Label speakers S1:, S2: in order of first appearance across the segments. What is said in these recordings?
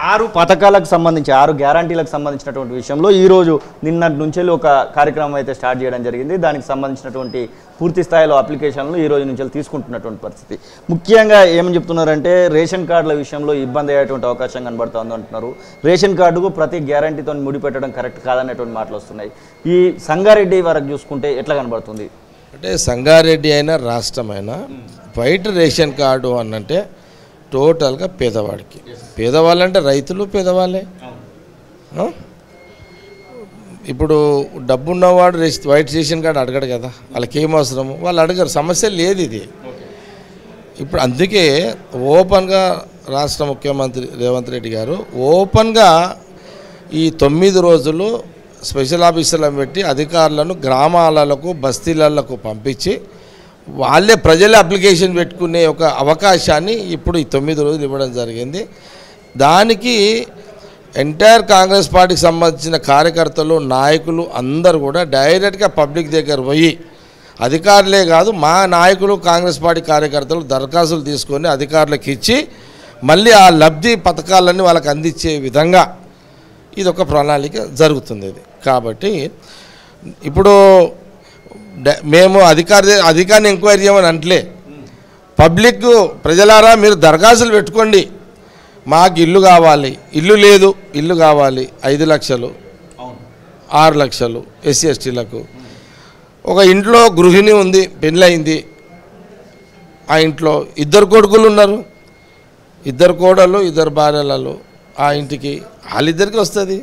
S1: 6 పథకాలకు సంబంధించి 6 గ్యారంటీలకు సంబంధించినటువంటి విషయంలో ఈరోజు నిన్నటి నుంచి ఒక కార్యక్రమం అయితే స్టార్ట్ చేయడం జరిగింది. దానికి సంబంధించినటువంటి పూర్తి స్థాయిలో అప్లికేషన్లు ఈ రోజు నుంచి తీసుకుంటున్నటువంటి పరిస్థితి. ముఖ్యంగా ఏమని చెప్తున్నారంటే రేషన్ కార్డుల విషయంలో ఇబ్బంది అయ్యేటువంటి అవకాశం కనబడుతుంది అంటున్నారు. రేషన్ కార్డుకు ప్రతి గ్యారంటీతో ముడిపెట్టడం కరెక్ట్ కాదనేటువంటి మాటలు వస్తున్నాయి. ఈ సంగారెడ్డి వరకు చూసుకుంటే ఎట్లా కనబడుతుంది
S2: అంటే సంగారెడ్డి అయినా రాష్ట్రమైనా బయట రేషన్ కార్డు అనంటే టోటల్గా పేదవాడికి. పేదవాళ్ళంటే రైతులు పేదవాళ్ళే. ఇప్పుడు డబ్బున్నవాడు వైట్ రేషన్ కార్డు అడగడు కదా, వాళ్ళకి ఏం అవసరము వాళ్ళు అడగరు, సమస్య లేదు ఇది. ఇప్పుడు అందుకే ఓపెన్గా రాష్ట్ర ముఖ్యమంత్రి రేవంత్ రెడ్డి గారు ఓపెన్గా ఈ 9 రోజులు స్పెషల్ ఆఫీసర్లను పెట్టి అధికారులను గ్రామాలకు బస్తీలకు పంపించి వాళ్ళే ప్రజలే అప్లికేషన్ పెట్టుకునే ఒక అవకాశాన్ని ఇప్పుడు ఈ 9 రోజులు ఇవ్వడం జరిగింది. దానికి ఎంటైర్ కాంగ్రెస్ పార్టీకి సంబంధించిన కార్యకర్తలు నాయకులు అందరూ కూడా డైరెక్ట్గా పబ్లిక్ దగ్గర పోయి అధికారులే కాదు మా నాయకులు కాంగ్రెస్ పార్టీ కార్యకర్తలు దరఖాస్తులు తీసుకొని అధికారులకు ఇచ్చి మళ్ళీ ఆ లబ్ధి పథకాలన్నీ వాళ్ళకి అందించే విధంగా ఇది ఒక ప్రణాళిక జరుగుతుంది. ఇది కాబట్టి ఇప్పుడు మేము అధికారిని ఎంక్వైరీ చేయమని అంటలే, పబ్లిక్ ప్రజలారా మీరు దరఖాస్తులు పెట్టుకోండి, మాకు ఇల్లు కావాలి, ఇల్లు లేదు ఇల్లు కావాలి, 5 లక్షలు 6 లక్షలు ఎస్సీ ఎస్టీలకు. ఒక ఇంట్లో గృహిణి ఉంది, పెళ్ళయింది, ఆ ఇంట్లో 2 కొడుకులు ఉన్నారు, 2 కోడళ్ళు 2 భార్యలు, ఆ ఇంటికి వాళ్ళిద్దరికి వస్తుంది,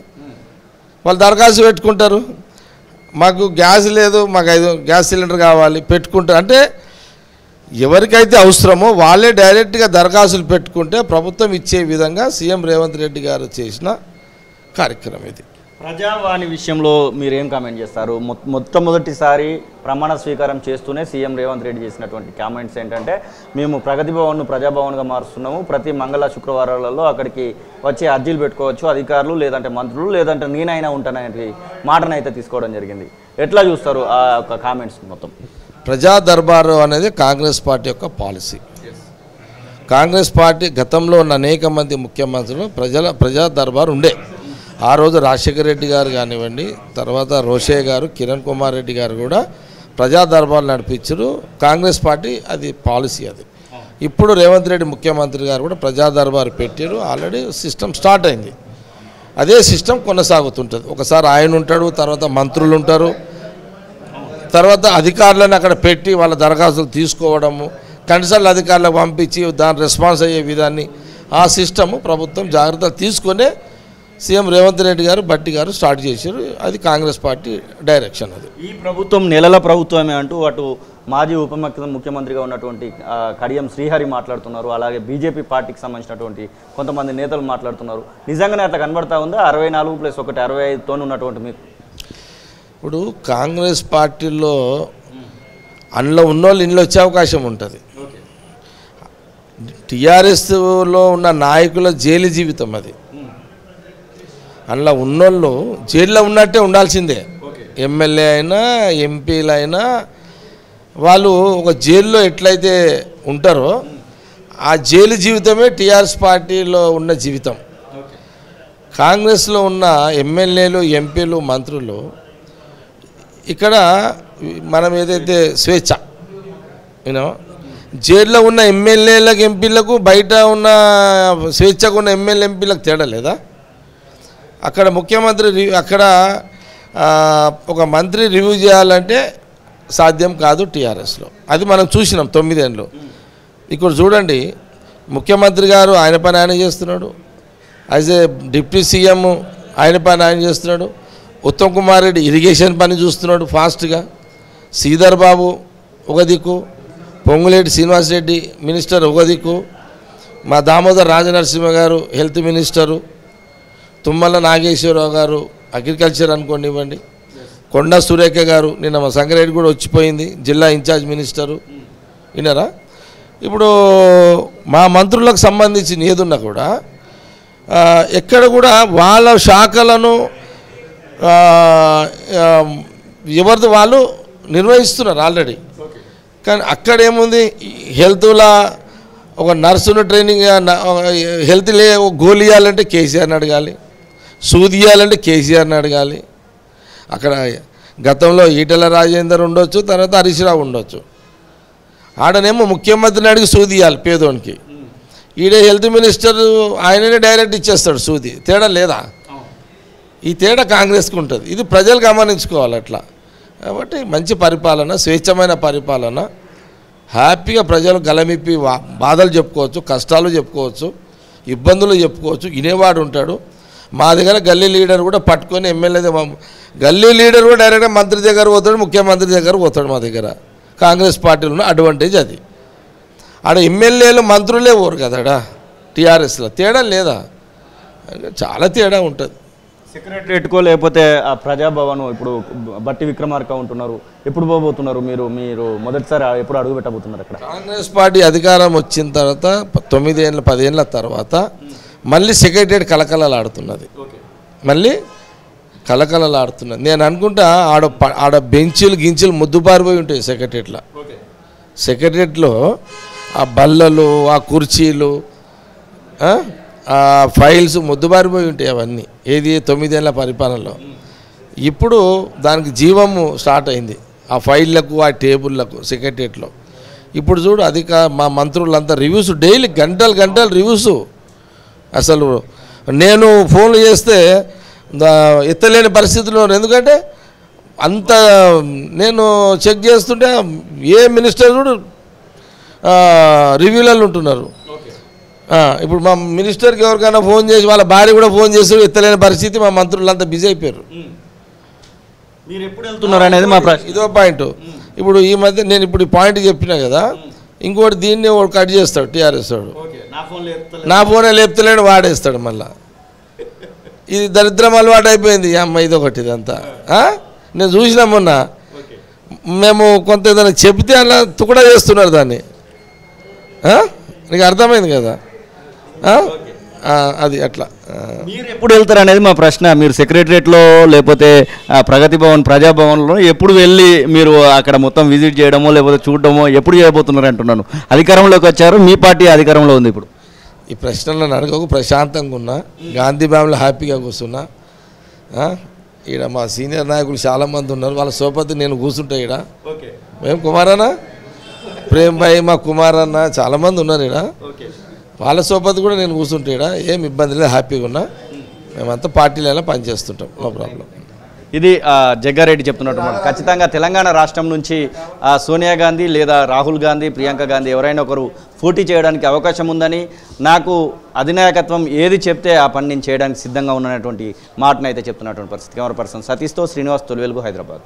S2: వాళ్ళు దరఖాస్తు పెట్టుకుంటారు. మాకు గ్యాస్ లేదు, మాకు 5 గ్యాస్ సిలిండర్ కావాలి పెట్టుకుంటారు. అంటే ఎవరికైతే అవసరమో వాళ్ళే డైరెక్ట్గా దరఖాస్తులు పెట్టుకుంటే ప్రభుత్వం ఇచ్చే విధంగా సీఎం రేవంత్ రెడ్డి గారు చేసిన కార్యక్రమం ఇది.
S1: ప్రజావాణి విషయంలో మీరేం కామెంట్ చేస్తారు? మొట్టమొదటిసారి ప్రమాణ స్వీకారం చేస్తూనే సీఎం రేవంత్ రెడ్డి చేసినటువంటి కామెంట్స్ ఏంటంటే మేము ప్రగతి భవన్ను ప్రజాభవన్గా మారుస్తున్నాము, ప్రతి మంగళ శుక్రవారాలలో అక్కడికి వచ్చి అర్జీలు పెట్టుకోవచ్చు అధికారులు లేదంటే మంత్రులు లేదంటే నేనైనా ఉంటాననే మాటనైతే తీసుకోవడం జరిగింది. ఎట్లా చూస్తారు ఆ యొక్క కామెంట్స్? మొత్తం
S2: ప్రజా దర్బారు అనేది కాంగ్రెస్ పార్టీ యొక్క పాలసీ. కాంగ్రెస్ పార్టీ గతంలో ఉన్న అనేక మంది ముఖ్యమంత్రులు ప్రజా దర్బారు ఉండే. ఆ రోజు రాజశేఖర రెడ్డి గారు కానివ్వండి, తర్వాత రోషయ్య గారు, కిరణ్ కుమార్ రెడ్డి గారు కూడా ప్రజా దర్బారు నడిపించారు. కాంగ్రెస్ పార్టీ అది పాలసీ. అది ఇప్పుడు రేవంత్ రెడ్డి ముఖ్యమంత్రి గారు కూడా ప్రజా దర్బారు పెట్టారు. ఆల్రెడీ సిస్టమ్ స్టార్ట్ అయింది. అదే సిస్టమ్ కొనసాగుతుంటుంది. ఒకసారి ఆయన ఉంటాడు, తర్వాత మంత్రులు ఉంటారు, తర్వాత అధికారులను అక్కడ పెట్టి వాళ్ళ దరఖాస్తులు తీసుకోవడము, కన్సల్ట్ అధికారులకు పంపించి దాని రెస్పాన్స్ అయ్యే విధాన్ని ఆ సిస్టము ప్రభుత్వం జాగ్రత్తలు తీసుకునే సీఎం రేవంత్ రెడ్డి గారు బట్టి గారు స్టార్ట్ చేశారు. అది కాంగ్రెస్ పార్టీ డైరెక్షన్. అది
S1: ఈ ప్రభుత్వం నెలల ప్రభుత్వమే అంటూ అటు మాజీ ఉప ముఖ్యమంత్రిగా ఉన్నటువంటి కడియం శ్రీహరి మాట్లాడుతున్నారు, అలాగే బీజేపీ పార్టీకి సంబంధించినటువంటి కొంతమంది నేతలు మాట్లాడుతున్నారు. నిజంగానే అట్లా కనబడతా ఉందా? 64+1 65తో ఉన్నటువంటి మీకు
S2: ఇప్పుడు కాంగ్రెస్ పార్టీలో అందులో ఉన్నోళ్ళు ఇంట్లో వచ్చే అవకాశం ఉంటుంది. టీఆర్ఎస్లో ఉన్న నాయకుల జైలు జీవితం అది. అందులో ఉన్నోళ్ళు జైల్లో ఉన్నట్టే ఉండాల్సిందే. ఎమ్మెల్యే అయినా ఎంపీలు అయినా వాళ్ళు ఒక జైల్లో ఎట్లయితే ఉంటారో ఆ జైలు జీవితమే టీఆర్ఎస్ పార్టీలో ఉన్న జీవితం. కాంగ్రెస్లో ఉన్న ఎమ్మెల్యేలు ఎంపీలు మంత్రులు ఇక్కడ మనం ఏదైతే స్వేచ్ఛ జైల్లో ఉన్న ఎమ్మెల్యేలకు ఎంపీలకు బయట ఉన్న స్వేచ్ఛగా ఉన్న ఎమ్మెల్యే ఎంపీలకు తేడా లేదా? అక్కడ ముఖ్యమంత్రి అక్కడ ఒక మంత్రి రివ్యూ చేయాలంటే సాధ్యం కాదు టీఆర్ఎస్లో. అది మనం చూసినాం 9 ఏళ్ళు. ఇక్కడ చూడండి, ముఖ్యమంత్రి గారు ఆయన పని ఆయన చేస్తున్నాడు, యాజ్ ఏ డిప్యూటీ సీఎం ఆయన పని ఆయన చేస్తున్నాడు, ఉత్తమ్ కుమార్ రెడ్డి ఇరిగేషన్ పని చూస్తున్నాడు ఫాస్ట్గా, శ్రీధర్ బాబు ఒక దిక్కు, పొంగులేటి శ్రీనివాసరెడ్డి మినిస్టర్ ఒక దిక్కు, మా దామోదర్ రాజనరసింహ గారు హెల్త్ మినిస్టరు, తుమ్మల నాగేశ్వరరావు గారు అగ్రికల్చర్ అనుకోనివ్వండి, కొండా సురేఖ గారు నిన్న మా సంగారెడ్డి కూడా వచ్చిపోయింది జిల్లా ఇన్ఛార్జ్ మినిస్టరు. విన్నారా? ఇప్పుడు మా మంత్రులకు సంబంధించిన ఏదున్నా కూడా ఎక్కడ కూడా వాళ్ళ శాఖలను ఎవరిది వాళ్ళు నిర్వహిస్తున్నారు ఆల్రెడీ. కానీ అక్కడేముంది, హెల్త్లా ఒక నర్సును ట్రైనింగ్ హెల్త్ గోల్ ఇవ్వాలంటే కేసీఆర్ని అడగాలి, సూది ఇవ్వాలంటే కేసీఆర్ని అడగాలి. అక్కడ గతంలో ఈటెల రాజేందర్ ఉండొచ్చు, తర్వాత హరీష్ రావు ఉండొచ్చు. ఆడనేమో ముఖ్యమంత్రిని అడిగి సూది ఇవ్వాలి పేదోనికి, ఈడే హెల్త్ మినిస్టర్ ఆయననే డైరెక్ట్ ఇచ్చేస్తాడు సూది. తేడా లేదా? ఈ తేడా కాంగ్రెస్కి ఉంటుంది. ఇది ప్రజలు గమనించుకోవాలి అట్లా. కాబట్టి మంచి పరిపాలన, స్వేచ్ఛమైన పరిపాలన, హ్యాపీగా ప్రజలు గలమిప్పి బాధలు చెప్పుకోవచ్చు, కష్టాలు చెప్పుకోవచ్చు, ఇబ్బందులు చెప్పుకోవచ్చు. వినేవాడు ఉంటాడు. మా దగ్గర గల్లీ లీడర్ కూడా పట్టుకొని ఎమ్మెల్యే గల్లీ లీడర్ కూడా డైరెక్ట్గా మంత్రి దగ్గర పోతాడు, ముఖ్యమంత్రి దగ్గర పోతాడు. మా దగ్గర కాంగ్రెస్ పార్టీలో ఉన్న అడ్వాంటేజ్ అది. ఆడ ఎమ్మెల్యేలు మంత్రులే పోరు కదాడా టీఆర్ఎస్లో. తేడా లేదా? చాలా తేడా ఉంటుంది.
S1: సెక్రటరియట్కో లేకపోతే ఆ ప్రజాభవన్ ఇప్పుడు బట్టి విక్రమార్క ఉంటున్నారు, ఎప్పుడు పోబోతున్నారు మీరు మొదటిసారి ఎప్పుడు అడుగు పెట్టబోతున్నారు అక్కడ?
S2: కాంగ్రెస్ పార్టీ అధికారం వచ్చిన తర్వాత 10 ఏళ్ళ తర్వాత మళ్ళీ సెక్రటరియట్ కలకలలాడుతున్నది. మళ్ళీ కలకలలాడుతున్నది. నేను అనుకుంటా ఆడ బెంచీలు గించులు ముద్దుబారిపోయి ఉంటాయి సెక్రటరియట్లో. సెక్రటరియట్లో ఆ బల్లలు, ఆ కుర్చీలు, ఆ ఫైల్స్ ముద్దుబారిపోయి ఉంటాయి అవన్నీ. ఏది 9 ఏళ్ళ పరిపాలనలో. ఇప్పుడు దానికి జీవము స్టార్ట్ అయింది ఆ ఫైళ్ళకు, ఆ టేబుల్లకు సెక్రటరియట్లో. ఇప్పుడు చూడు మా మంత్రులంతా రివ్యూస్ డైలీ గంటలు రివ్యూస్. అసలు నేను ఫోన్లు చేస్తే ఎత్తలేని పరిస్థితుల్లో, ఎందుకంటే అంత నేను చెక్ చేస్తుంటే ఏ మినిస్టర్ చూడు రివ్యూలలో ఉంటున్నారు. ఇప్పుడు మా మినిస్టర్కి ఎవరికైనా ఫోన్ చేసి వాళ్ళ భార్య కూడా ఫోన్ చేసి ఎత్తలేని పరిస్థితి. మా మంత్రులంతా బిజీ అయిపోయారు.
S1: మీరు ఎప్పుడు వెళ్తున్నారు అనేది మా ప్రశ్న.
S2: ఇదో పాయింట్. ఇప్పుడు ఈ మధ్య నేను ఇప్పుడు ఈ పాయింట్ చెప్పినా కదా, ఇంకోటి దీన్ని ఒకటి కట్ చేస్తాడు టీఆర్ఎస్ వాడు. నా ఫోనే లేపుతలేడు, వాడేస్తాడు మళ్ళా. ఇది దరిద్రం అలవాటు అయిపోయింది. అమ్మ ఇదొకటి ఇదంతా. నేను చూసినా మొన్న, మేము కొంత ఏదైనా చెబితే అలా తుకడా చేస్తున్నారు దాన్ని. నీకు అర్థమైంది కదా? అది అట్లా.
S1: మీరు ఎప్పుడు వెళ్తారు అనేది మా ప్రశ్న. మీరు సెక్రటరియట్లో లేకపోతే ప్రగతి భవన్, ప్రజాభవన్లో ఎప్పుడు వెళ్ళి మీరు అక్కడ మొత్తం విజిట్ చేయడమో లేకపోతే చూడడమో ఎప్పుడు చేయబోతున్నారు అంటున్నాను. అధికారంలోకి వచ్చారు, మీ పార్టీ అధికారంలో ఉంది. ఇప్పుడు
S2: ఈ ప్రశ్నలను అడగకు, ప్రశాంతంగా ఉన్నా, గాంధీ భవన్లో హ్యాపీగా కూర్చున్నా. ఈడ మా సీనియర్ నాయకులు చాలామంది ఉన్నారు, వాళ్ళ సోపతి నేను కూర్చుంటా. ఈడ మేము కుమారన్న, ప్రేమ్ భాయ్, మా కుమారన్న చాలామంది ఉన్నారు ఈడ. వాళ్ళ సోపతి కూడా నేను కూర్చుంటే ఈడ ఏం ఇబ్బంది లేదు, హ్యాపీగా ఉన్నా. మేమంతా పార్టీలలో పనిచేస్తుంటాం, నో ప్రాబ్లం.
S1: ఇది జగ్గారెడ్డి చెప్తున్నట్టు. ఖచ్చితంగా తెలంగాణ రాష్ట్రం నుంచి సోనియా గాంధీ లేదా రాహుల్ గాంధీ, ప్రియాంక గాంధీ ఎవరైనా ఒకరు పోటీ చేయడానికి అవకాశం ఉందని, నాకు అధినాయకత్వం ఏది చెప్తే ఆ పని నేను చేయడానికి సిద్ధంగా ఉన్నటువంటి మాటనైతే చెప్తున్నటువంటి పరిస్థితి. కెమెరా పర్సన్ సతీష్తో శ్రీనివాస్, తొలివెలుగు, హైదరాబాద్.